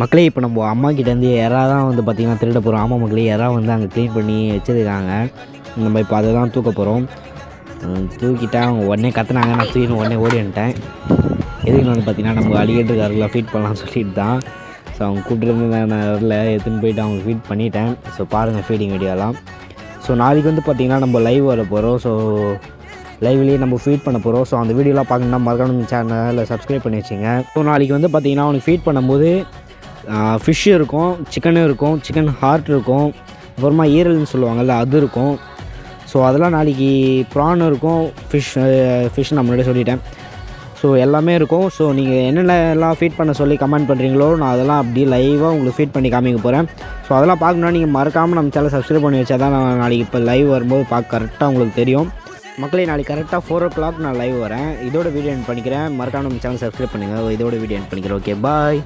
மக்களே இப்போ நம்ம அம்மா கிட்டேருந்து எறா தான் வந்து பார்த்திங்கன்னா திருட போகிறோம். ஆமாம் மக்களே, எறா வந்து அங்கே க்ளீன் பண்ணி வச்சுருக்காங்க. நம்ம இப்போ அதை தான் தூக்க போகிறோம். தூக்கிட்டா அவங்க உடனே கற்றுனாங்க. நான் தூக்கின்னு உடனே ஓடி வந்துட்டேன். எதுக்குன்னு வந்து பார்த்திங்கன்னா நம்ம அலிகேட்டருக்காரில் ஃபீட் பண்ணலாம்னு சொல்லிட்டு தான். ஸோ அவங்க கூப்பிட்டுருந்து நான் வரல, எடுத்துன்னு போயிட்டு அவங்க ஃபீட் பண்ணிட்டேன். ஸோ பாருங்கள் ஃபீடிங் வீடியோலாம். ஸோ நாளைக்கு வந்து பார்த்திங்கன்னா நம்ம லைவ் வர போகிறோம். ஸோ லைவ்லேயே நம்ம ஃபீட் பண்ண போகிறோம். ஸோ அந்த வீடியோலாம் பார்க்கணுன்னா மறக்காம சேனலில் சப்ஸ்கிரைப் பண்ணி வச்சுங்க. ஸோ நாளைக்கு வந்து பார்த்திங்கன்னா அவனுக்கு ஃபீட் பண்ணும்போது ஃபிஷ்ஷு இருக்கும், சிக்கனும் இருக்கும், சிக்கன் ஹார்ட் இருக்கும், அப்புறமா ஈரல்னு சொல்லுவாங்கள்ல அது இருக்கும். ஸோ அதெல்லாம் நாளைக்கு ப்ரான் இருக்கும், ஃபிஷ் நான் முன்னாடியே சொல்லிட்டேன். ஸோ எல்லாமே இருக்கும். ஸோ நீங்கள் என்னென்னலாம் ஃபீட் பண்ண சொல்லி கமெண்ட் பண்ணுறீங்களோ நான் அதெல்லாம் அப்படியே லைவாக உங்களுக்கு ஃபீட் பண்ணி காமிக்க போகிறேன். ஸோ அதெல்லாம் பார்க்கணுன்னா நீங்கள் மறக்காமல் நம்ம சேனல் சப்ஸ்கிரைப் பண்ணி வச்சா தான் நான் நாளைக்கு இப்போ லைவ் வரும்போது கரெக்டாக உங்களுக்கு தெரியும். மக்களே நாளைக்கு கரெக்டாக 4 o'clock நான் லைவ் வரேன். இதோட வீடியோ எண்ட் பண்ணிக்கிறேன். மறக்காமல் நம்ம சேனல் சப்ஸ்கிரைப் பண்ணுங்கள். இதோட வீடியோ எண்ட் பண்ணிக்கிறேன். Okay bye.